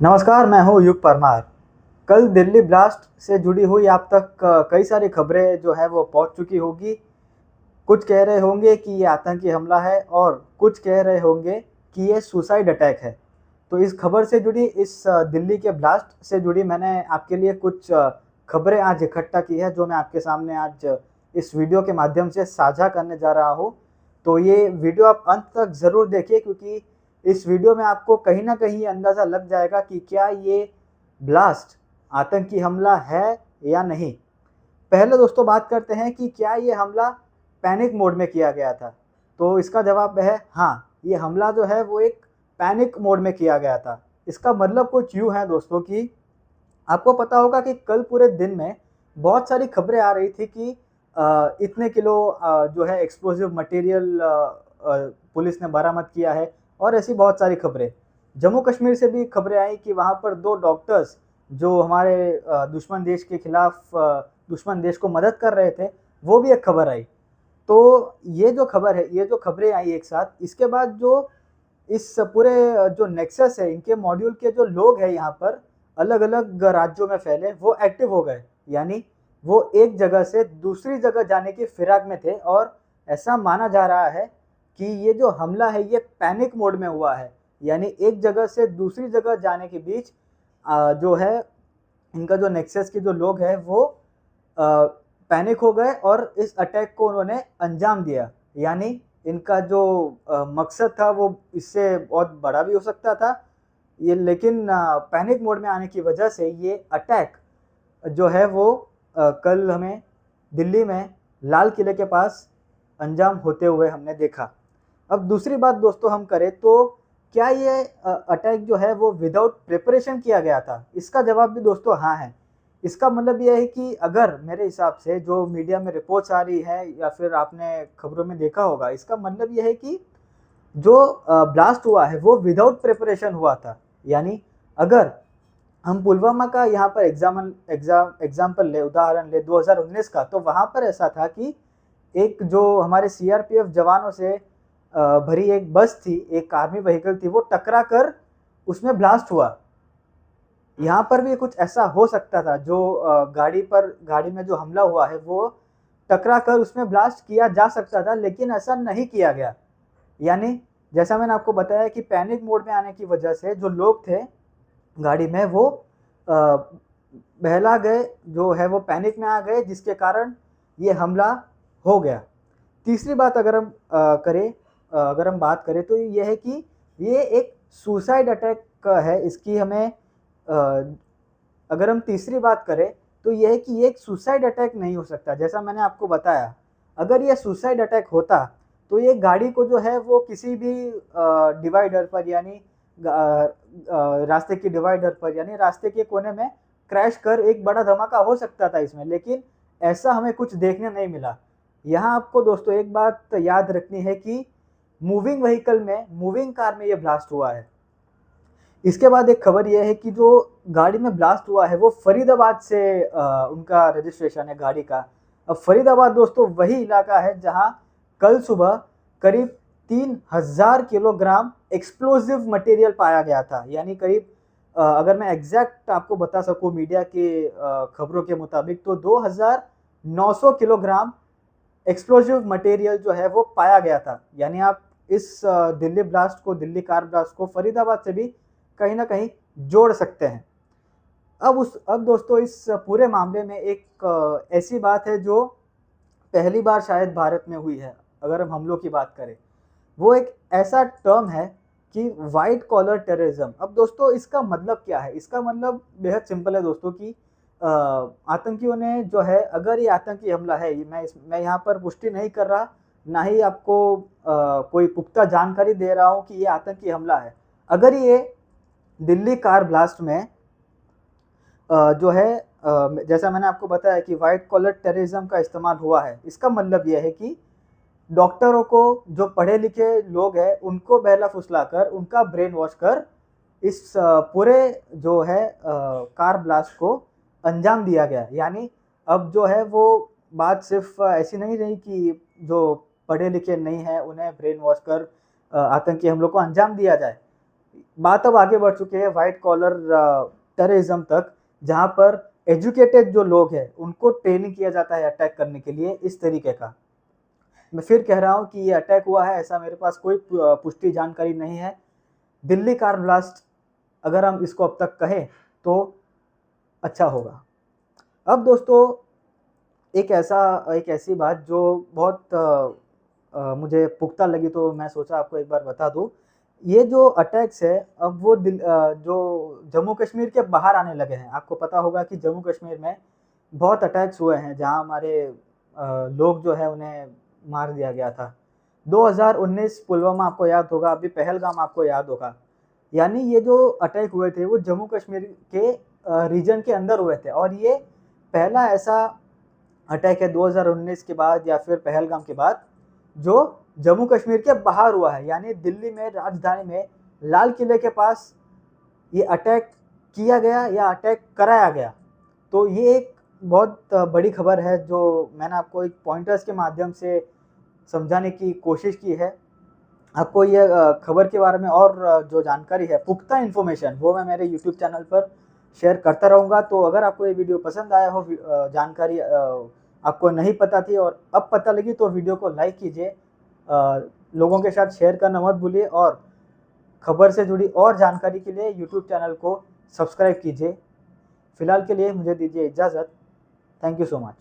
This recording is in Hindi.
नमस्कार, मैं हूँ युग परमार। कल दिल्ली ब्लास्ट से जुड़ी हुई आप तक कई सारी खबरें जो है वो पहुँच चुकी होगी। कुछ कह रहे होंगे कि ये आतंकी हमला है और कुछ कह रहे होंगे कि ये सुसाइड अटैक है। तो इस खबर से जुड़ी दिल्ली के ब्लास्ट से जुड़ी मैंने आपके लिए कुछ खबरें आज इकट्ठा की है, जो मैं आपके सामने आज इस वीडियो के माध्यम से साझा करने जा रहा हूँ। तो ये वीडियो आप अंत तक ज़रूर देखिए, क्योंकि इस वीडियो में आपको कहीं न कहीं ये अंदाज़ा लग जाएगा कि क्या ये ब्लास्ट आतंकी हमला है या नहीं। पहले दोस्तों बात करते हैं कि क्या ये हमला पैनिक मोड में किया गया था? तो इसका जवाब है हाँ, ये हमला जो है वो एक पैनिक मोड में किया गया था। इसका मतलब कुछ यूँ है दोस्तों कि आपको पता होगा कि कल पूरे दिन में बहुत सारी खबरें आ रही थी कि इतने किलो जो है एक्सप्लोसिव मटेरियल पुलिस ने बरामद किया है, और ऐसी बहुत सारी खबरें। जम्मू कश्मीर से भी खबरें आई कि वहाँ पर 2 डॉक्टर्स जो हमारे दुश्मन देश के खिलाफ दुश्मन देश को मदद कर रहे थे, वो भी एक खबर आई। तो ये जो खबर है, ये जो खबरें आई एक साथ, इसके बाद जो इस पूरे जो नेक्सस है, इनके मॉड्यूल के जो लोग हैं यहाँ पर अलग-अलग राज्यों में फैले, वो एक्टिव हो गए। यानी वो एक जगह से दूसरी जगह जाने की फिराक में थे, और ऐसा माना जा रहा है कि ये जो हमला है ये पैनिक मोड में हुआ है। यानी एक जगह से दूसरी जगह जाने के बीच जो है इनका जो नेक्सस के जो लोग हैं वो पैनिक हो गए और इस अटैक को उन्होंने अंजाम दिया। यानी इनका जो मकसद था वो इससे बहुत बड़ा भी हो सकता था, ये लेकिन पैनिक मोड में आने की वजह से ये अटैक जो है वो कल हमें दिल्ली में लाल किले के पास अंजाम होते हुए हमने देखा। अब दूसरी बात दोस्तों हम करें तो क्या ये अटैक जो है वो विदाउट प्रिपरेशन किया गया था? इसका जवाब भी दोस्तों हाँ है। इसका मतलब ये है कि अगर मेरे हिसाब से जो मीडिया में रिपोर्ट्स आ रही है या फिर आपने खबरों में देखा होगा, इसका मतलब ये है कि जो ब्लास्ट हुआ है वो विदाउट प्रिपरेशन हुआ था। यानी अगर हम पुलवामा का यहाँ पर एग्जाम्पल ले, उदाहरण ले 2019 का, तो वहाँ पर ऐसा था कि एक जो हमारे सीआरपीएफ जवानों से भरी एक बस थी, एक आर्मी व्हीकल थी, वो टकरा कर उसमें ब्लास्ट हुआ। यहाँ पर भी कुछ ऐसा हो सकता था, जो गाड़ी में जो हमला हुआ है वो टकरा कर उसमें ब्लास्ट किया जा सकता था, लेकिन ऐसा नहीं किया गया। यानी जैसा मैंने आपको बताया कि पैनिक मोड में आने की वजह से जो लोग थे गाड़ी में वो बहला गए, जो है वो पैनिक में आ गए, जिसके कारण ये हमला हो गया। तीसरी बात अगर हम बात करें तो ये है कि ये एक सुसाइड अटैक है। इसकी हमें अगर हम तीसरी बात करें तो ये है कि ये एक सुसाइड अटैक नहीं हो सकता। जैसा मैंने आपको बताया, अगर ये सुसाइड अटैक होता तो ये गाड़ी को जो है वो किसी भी डिवाइडर पर, यानी रास्ते की डिवाइडर पर, यानी रास्ते के कोने में क्रैश कर एक बड़ा धमाका हो सकता था इसमें, लेकिन ऐसा हमें कुछ देखने नहीं मिला। यहाँ आपको दोस्तों एक बात याद रखनी है कि मूविंग कार में ये ब्लास्ट हुआ है। इसके बाद एक खबर यह है कि जो गाड़ी में ब्लास्ट हुआ है वो फरीदाबाद से उनका रजिस्ट्रेशन है गाड़ी का। अब फरीदाबाद दोस्तों वही इलाका है जहां कल सुबह करीब 3000 किलोग्राम एक्सप्लोसिव मटेरियल पाया गया था। यानी करीब अगर मैं एग्जैक्ट आपको बता सकूं मीडिया के खबरों के मुताबिक, तो 2900 किलोग्राम एक्सप्लोसिव मटेरियल जो है वो पाया गया था। यानी आप इस दिल्ली कार ब्लास्ट को फरीदाबाद से भी कहीं ना कहीं जोड़ सकते हैं। अब दोस्तों इस पूरे मामले में एक ऐसी बात है जो पहली बार शायद भारत में हुई है। अगर हम हमलों की बात करें, वो एक ऐसा टर्म है कि वाइट कॉलर टेररिज्म। अब दोस्तों इसका मतलब क्या है? इसका मतलब बेहद सिंपल है दोस्तों कि आतंकियों ने जो है, अगर ये आतंकी हमला है, मैं यहाँ पर पुष्टि नहीं कर रहा, ना ही आपको कोई पुख्ता जानकारी दे रहा हूँ कि ये आतंकी हमला है। अगर ये दिल्ली कार ब्लास्ट में जो है जैसा मैंने आपको बताया कि वाइट कॉलर टेररिज्म का इस्तेमाल हुआ है, इसका मतलब यह है कि डॉक्टरों को, जो पढ़े लिखे लोग हैं, उनको बहला फुसलाकर, उनका ब्रेन वॉश कर इस पूरे जो है कार ब्लास्ट को अंजाम दिया गया। यानी अब जो है वो बात सिर्फ ऐसी नहीं रही कि जो पढ़े लिखे नहीं हैं उन्हें ब्रेन वॉश कर आतंकी हमलों को अंजाम दिया जाए। बात अब आगे बढ़ चुकी है वाइट कॉलर टेररिज्म तक, जहां पर एजुकेटेड जो लोग हैं उनको ट्रेनिंग किया जाता है अटैक करने के लिए इस तरीके का। मैं फिर कह रहा हूं कि ये अटैक हुआ है, ऐसा मेरे पास कोई पुष्टि जानकारी नहीं है। दिल्ली कार ब्लास्ट अगर हम इसको अब तक कहें तो अच्छा होगा। अब दोस्तों एक ऐसी बात जो बहुत मुझे पुख्ता लगी, तो मैं सोचा आपको एक बार बता दूं। ये जो अटैक्स है अब वो जो जम्मू कश्मीर के बाहर आने लगे हैं। आपको पता होगा कि जम्मू कश्मीर में बहुत अटैक्स हुए हैं जहां हमारे लोग जो है उन्हें मार दिया गया था। 2019 पुलवामा आपको याद होगा, अभी पहलगाम आपको याद होगा। यानी ये जो अटैक हुए थे वो जम्मू कश्मीर के रीजन के अंदर हुए थे, और ये पहला ऐसा अटैक है 2019 के बाद या फिर पहलगाम के बाद जो जम्मू कश्मीर के बाहर हुआ है। यानी दिल्ली में, राजधानी में, लाल किले के पास ये अटैक किया गया या अटैक कराया गया। तो ये एक बहुत बड़ी खबर है जो मैंने आपको एक पॉइंटर्स के माध्यम से समझाने की कोशिश की है। आपको ये खबर के बारे में और जो जानकारी है, पुख्ता इन्फॉर्मेशन, वो मैं मेरे यूट्यूब चैनल पर शेयर करता रहूँगा। तो अगर आपको ये वीडियो पसंद आया हो, जानकारी आपको नहीं पता थी और अब पता लगी, तो वीडियो को लाइक कीजिए, लोगों के साथ शेयर करना मत भूलिए, और खबर से जुड़ी और जानकारी के लिए यूट्यूब चैनल को सब्सक्राइब कीजिए। फिलहाल के लिए मुझे दीजिए इजाज़त। Thank you so much.